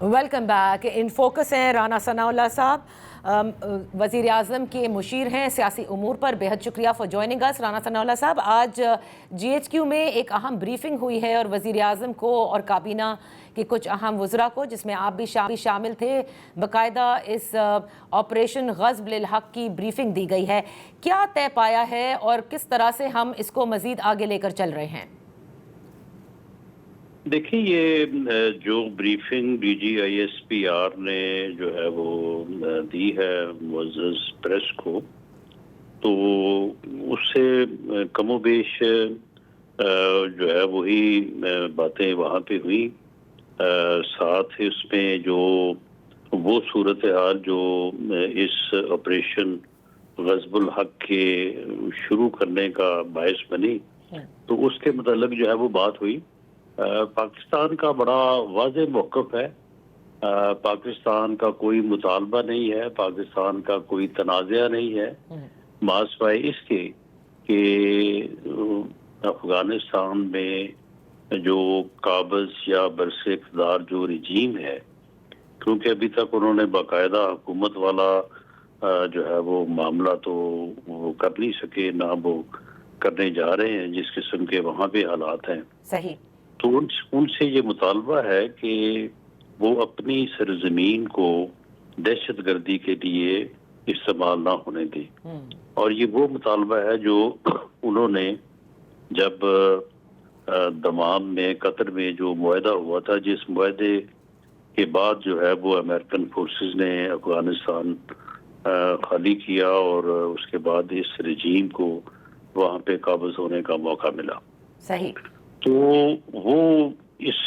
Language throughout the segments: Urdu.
Welcome back. ان فوکس ہیں رانا ثناء اللہ صاحب, وزیر اعظم کے مشیر ہیں سیاسی امور پر. بے حد شکریہ فار جوائننگ اس. رانا ثناء اللہ صاحب, آج جی ایچ کیو میں ایک اہم بریفنگ ہوئی ہے اور وزیر اعظم کو اور کابینہ کے کچھ اہم وزراء کو, جس میں آپ بھی شامل تھے, باقاعدہ اس آپریشن غصب للحق کی بریفنگ دی گئی ہے. کیا طے پایا ہے اور کس طرح سے ہم اس کو مزید آگے لے کر چل رہے ہیں؟ دیکھیں, یہ جو briefing D G I S P R نے جو ہے وہ دی ہے معزز پریس کو, تو اس سے کم و بیش جو ہے وہی باتیں وہاں پہ ہوئی. ساتھ اس میں جو وہ صورتحال جو اس آپریشن غصب الحق کے شروع کرنے کا باعث بنی, تو اس کے متعلق جو ہے وہ بات ہوئی. پاکستان کا بڑا واضح موقف ہے. پاکستان کا کوئی مطالبہ نہیں ہے, پاکستان کا کوئی تنازعہ نہیں ہے, ما سوائے اس کے کہ افغانستان میں جو قابض یا برس اقتدار جو رجیم ہے, کیونکہ ابھی تک انہوں نے باقاعدہ حکومت والا جو ہے وہ معاملہ تو وہ کر نہیں سکے, نہ وہ کرنے جا رہے ہیں جس قسم کے وہاں پہ حالات ہیں. صحیح. تو ان سے یہ مطالبہ ہے کہ وہ اپنی سرزمین کو دہشت گردی کے لیے استعمال نہ ہونے دیں. اور یہ وہ مطالبہ ہے جو انہوں نے جب دمام میں قطر میں جو معاہدہ ہوا تھا, جس معاہدے کے بعد جو ہے وہ امریکن فورسز نے افغانستان خالی کیا اور اس کے بعد اس رجیم کو وہاں پہ قابض ہونے کا موقع ملا. صحیح. تو وہ اس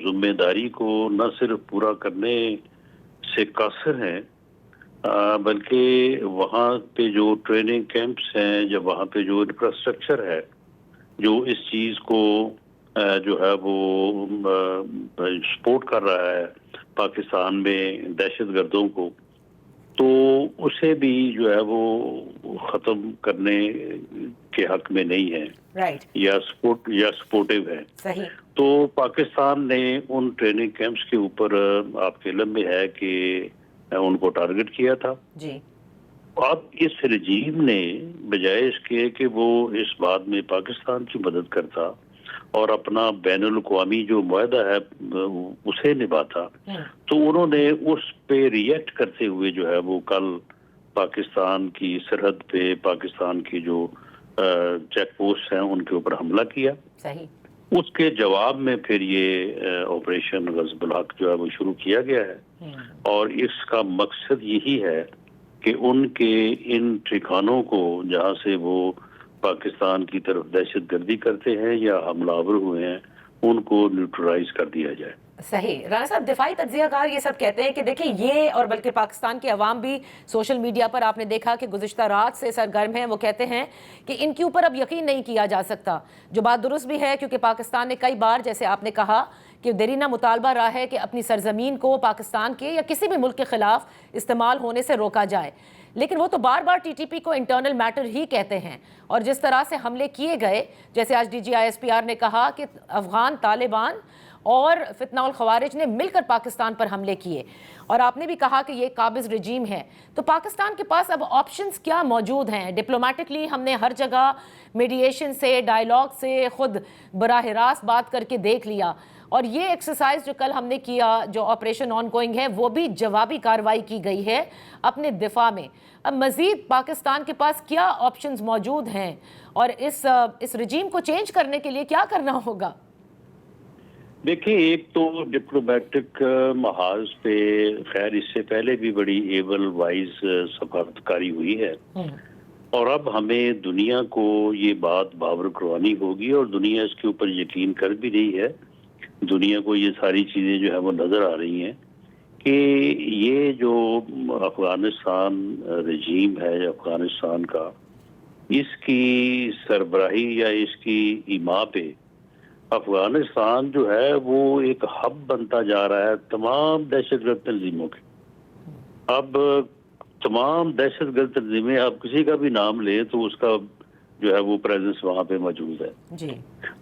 ذمہ داری کو نہ صرف پورا کرنے سے قاصر ہیں, بلکہ وہاں پہ جو ٹریننگ کیمپس ہیں, جب وہاں پہ جو انفراسٹرکچر ہے جو اس چیز کو جو ہے وہ سپورٹ کر رہا ہے پاکستان میں دہشت گردوں کو, تو اسے بھی جو ہے وہ ختم کرنے کے حق میں نہیں ہے یا سپورٹیو ہے. صحیح. تو پاکستان نے ان ٹریننگ کیمپس کے اوپر آپ کے علم میں ہے کہ ان کو ٹارگٹ کیا تھا. جی. اب اس رجیم نے بجائے اس کے کہ وہ اس بات میں پاکستان کی مدد کرتا اور اپنا بین الاقوامی جو معاہدہ ہے اسے نبھاتا, تو انہوں نے اس پہ ریئیکٹ کرتے ہوئے جو ہے وہ کل پاکستان کی سرحد پہ پاکستان کی جو چیک پوسٹ ہیں ان کے اوپر حملہ کیا. صحیح. اس کے جواب میں پھر یہ آپریشن غصب الحق جو ہے وہ شروع کیا گیا ہے, اور اس کا مقصد یہی ہے کہ ان کے ان ٹھکانوں کو جہاں سے وہ پاکستان کی طرف دہشت گردی کرتے ہیں یا حملہ آور ہوئے ہیں, ان کو نیوٹرلائز کر دیا جائے. صحیح. رانا صاحب, دفاعی تجزیہ کار یہ سب کہتے ہیں کہ دیکھیں یہ, اور بلکہ پاکستان کے عوام بھی سوشل میڈیا پر آپ نے دیکھا کہ گزشتہ رات سے سرگرم ہیں. وہ کہتے ہیں کہ ان کے اوپر اب یقین نہیں کیا جا سکتا, جو بات درست بھی ہے, کیونکہ پاکستان نے کئی بار, جیسے آپ نے کہا, کہ دیرینہ مطالبہ رہا ہے کہ اپنی سرزمین کو پاکستان کے یا کسی بھی ملک کے خلاف استعمال ہونے سے روکا جائے, لیکن وہ تو بار بار ٹی ٹی پی کو انٹرنل میٹر ہی کہتے ہیں. اور جس طرح سے حملے کیے گئے, جیسے آج D G I S P R نے کہا کہ افغان طالبان اور فتنہ الخوارج نے مل کر پاکستان پر حملے کیے, اور آپ نے بھی کہا کہ یہ قابض رجیم ہے, تو پاکستان کے پاس اب آپشنز کیا موجود ہیں؟ ڈپلومیٹکلی ہم نے ہر جگہ میڈییشن سے, ڈائیلاگ سے, خود براہ راست بات کر کے دیکھ لیا, اور یہ ایکسرسائز جو کل ہم نے کیا, جو آپریشن آن گوئنگ ہے, وہ بھی جوابی کارروائی کی گئی ہے اپنے دفاع میں. اب مزید پاکستان کے پاس کیا آپشنز موجود ہیں, اور اس رجیم کو چینج کرنے کے لیے کیا کرنا ہوگا؟ دیکھیں, ایک تو ڈپلومیٹک محاذ پہ خیر اس سے پہلے بھی بڑی ایبل وائز سفارتکاری ہوئی ہے, اور اب ہمیں دنیا کو یہ بات باور کروانی ہوگی, اور دنیا اس کے اوپر یقین کر بھی رہی ہے. دنیا کو یہ ساری چیزیں جو ہے وہ نظر آ رہی ہیں کہ یہ جو افغانستان رجیم ہے افغانستان کا, اس کی سربراہی یا اس کی ایما پہ افغانستان جو ہے وہ ایک ہب بنتا جا رہا ہے تمام دہشت گرد تنظیموں کے. اب تمام دہشت گرد تنظیمیں, آپ کسی کا بھی نام لیں تو اس کا جو ہے وہ پریزنس وہاں پہ موجود ہے. جی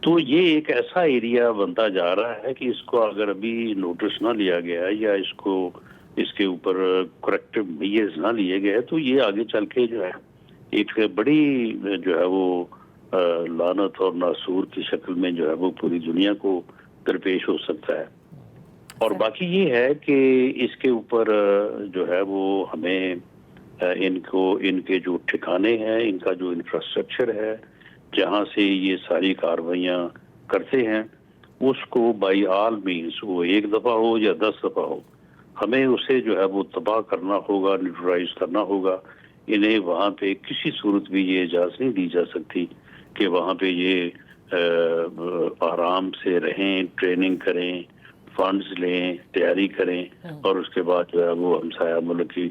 تو یہ ایک ایسا ایریا بنتا جا رہا ہے کہ اس کو اگر ابھی نوٹس نہ لیا گیا یا اس کے اوپر کریکٹو میئرز نہ لیے گئے تو یہ آگے چل کے جو ہے ایک بڑی جو ہے وہ لعنت اور ناسور کی شکل میں جو ہے وہ پوری دنیا کو درپیش ہو سکتا ہے. اور باقی یہ ہے کہ اس کے اوپر جو ہے وہ ہمیں ان کے جو ٹھکانے ہیں، ان کا جو انفراسٹرکچر ہے جہاں سے یہ ساری کارروائیاں کرتے ہیں، اس کو بائی آل مینس وہ ایک دفعہ ہو یا 10 دفعہ ہو، ہمیں اسے جو ہے وہ تباہ کرنا ہوگا، نیوٹرلائز کرنا ہوگا. انہیں وہاں پہ کسی صورت بھی یہ اجازت نہیں دی جا سکتی کہ وہاں پہ یہ آرام سے رہیں، ٹریننگ کریں، فنڈز لیں، تیاری کریں اور اس کے بعد جو ہے وہ ہمسایہ ملک کی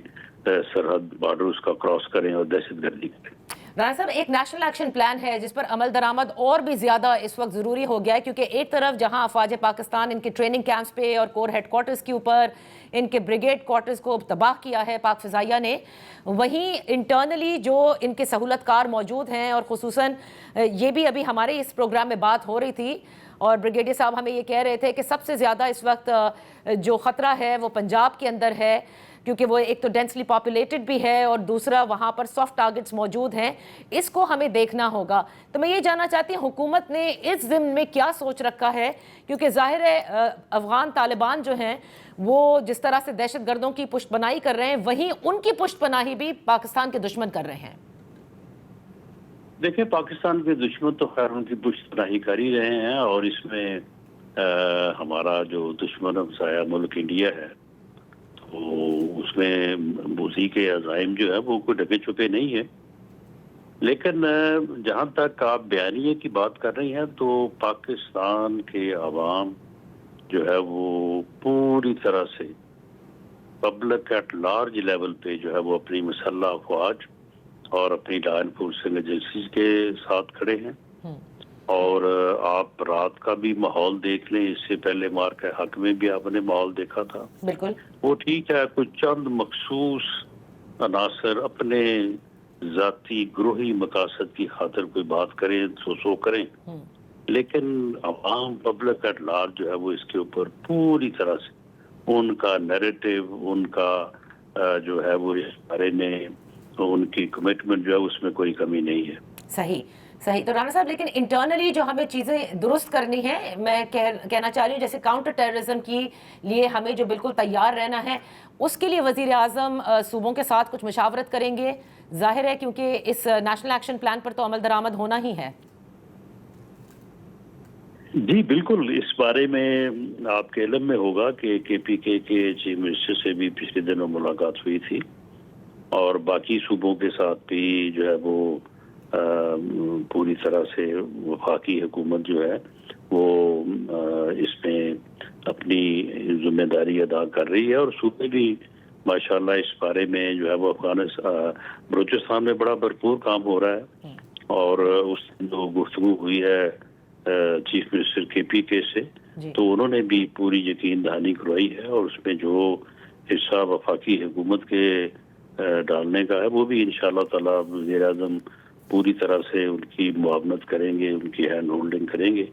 سرحد بارڈر اس کا کراس کریں اور دہشت گردی کریں. رانا صاحب، ایک نیشنل ایکشن پلان ہے جس پر عمل درآمد اور بھی زیادہ اس وقت ضروری ہو گیا ہے، کیونکہ ایک طرف جہاں افواج پاکستان ان کے ٹریننگ کیمپس پہ اور کور ہیڈ کوارٹرز کے اوپر ان کے بریگیڈ کوارٹرز کو تباہ کیا ہے پاک فضائیہ نے، وہیں انٹرنلی جو ان کے سہولت کار موجود ہیں، اور خصوصاً یہ بھی ابھی ہمارے اس پروگرام میں بات ہو رہی تھی اور بریگیڈیئر صاحب ہمیں یہ کہہ رہے تھے کہ سب سے زیادہ اس وقت جو خطرہ ہے وہ پنجاب کے اندر ہے، کیونکہ وہ ایک تو ڈینسلی پاپولیٹڈ بھی ہے اور دوسرا وہاں پر سافٹ ٹارگٹس موجود ہیں. اس کو ہمیں دیکھنا ہوگا. تو میں یہ جاننا چاہتی ہوں حکومت نے اس ضمن میں کیا سوچ رکھا ہے، کیونکہ ظاہر ہے افغان طالبان جو ہیں وہ جس طرح سے دہشت گردوں کی پشت پناہی کر رہے ہیں، وہیں ان کی پشت پناہی بھی پاکستان کے دشمن کر رہے ہیں. دیکھیں، پاکستان کے دشمن تو خیر ان کی پشت پناہی کر ہی رہے ہیں، اور اس میں ہمارا جو دشمن ہمسایہ ملک انڈیا ہے تو اس میں موذی کے عزائم جو ہے وہ کوئی ڈھکے چھپے نہیں ہے. لیکن جہاں تک آپ بیانیے کی بات کر رہی ہیں تو پاکستان کے عوام جو ہے وہ پوری طرح سے پبلک ایٹ لارج لیول پہ جو ہے وہ اپنی مسلح افواج اور اپنی لا انفورسنگ ایجنسیز کے ساتھ کھڑے ہیں. اور آپ رات کا بھی ماحول دیکھ لیں، اس سے پہلے مارک حق میں بھی آپ نے ماحول دیکھا تھا. بالکل وہ ٹھیک ہے، کچھ چند مخصوص عناصر اپنے ذاتی گروہی مقاصد کی خاطر کوئی بات کریں، سو کریں، لیکن عوام پبلک ایٹ لارج جو ہے وہ اس کے اوپر پوری طرح سے ان کا نیریٹو، ان کا جو ہے وہ اس بارے میں ان کی کمٹمنٹ جو ہے اس میں کوئی کمی نہیں ہے. صحیح. تو رانا صاحب، لیکن انٹرنلی جو ہمیں چیزیں درست کرنی ہیں، میں کہنا چاہ رہی ہوں جیسے کاؤنٹر ٹیررزم کی لیے ہمیں جو بالکل تیار رہنا ہے، اس کے لیے وزیر اعظم صوبوں کے ساتھ کچھ مشاورت کریں گے ظاہر ہے، کیونکہ اس نیشنل ایکشن پلان پر تو عمل درآمد ہونا ہی ہے. جی بالکل، اس بارے میں آپ کے علم میں ہوگا کہ پی کے چیف منسٹر سے بھی پچھلے دنوں ملاقات ہوئی تھی، اور باقی صوبوں کے ساتھ بھی جو ہے وہ پوری طرح سے وفاقی حکومت جو ہے وہ اس میں اپنی ذمہ داری ادا کر رہی ہے، اور صوبے بھی ماشاءاللہ اس بارے میں جو ہے وہ بلوچستان میں بڑا بھرپور کام ہو رہا ہے. اور اس جو گفتگو ہوئی ہے چیف منسٹر کے پی کے سے تو انہوں نے بھی پوری یقین دہانی کروائی ہے، اور اس میں جو حصہ وفاقی حکومت کے ڈالنے کا ہے وہ بھی انشاءاللہ تعالی وزیر اعظم پوری طرح سے ان کی معاونت کریں گے، ان کی ہینڈ ہولڈنگ کریں گے.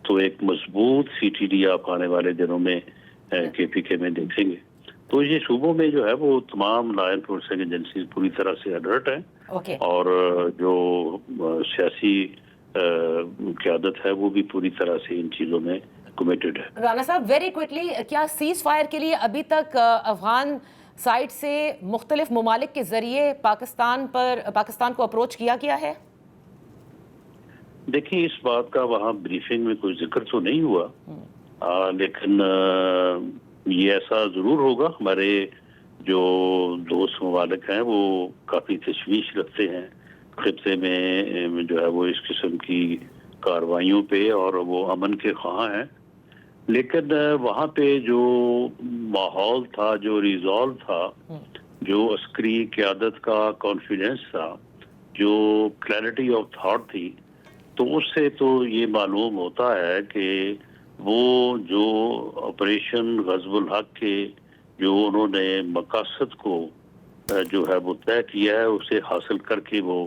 تو ایک مضبوط سی ٹی ڈی آپ آنے والے دنوں میں کے پی کے میں دیکھیں گے. تو یہ صوبوں میں جو ہے وہ تمام لا انفورسنگ ایجنسیز پوری طرح سے الرٹ ہیں، اور جو سیاسی قیادت ہے وہ بھی پوری طرح سے ان چیزوں میں کمیٹڈ ہے. رانا صاحب، ویری کوئکلی، کیا سیز فائر کے لیے ابھی تک افغان سائٹ سے مختلف ممالک کے ذریعے پاکستان کو اپروچ کیا گیا ہے؟ دیکھیں، اس بات کا وہاں بریفنگ میں کوئی ذکر تو نہیں ہوا، لیکن یہ ایسا ضرور ہوگا. ہمارے جو دوست ممالک ہیں وہ کافی تشویش رکھتے ہیں خطے میں جو ہے وہ اس قسم کی کارروائیوں پہ، اور وہ امن کے خواہاں ہیں. لیکن وہاں پہ جو ماحول تھا، جو ریزالو تھا، جو عسکری قیادت کا کانفیڈنس تھا، جو کلیئرٹی آف تھاٹ تھی، تو اس سے تو یہ معلوم ہوتا ہے کہ وہ جو آپریشن غزب الحق کے جو انہوں نے مقاصد کو جو ہے وہ طے کیا ہے اسے حاصل کر کے وہ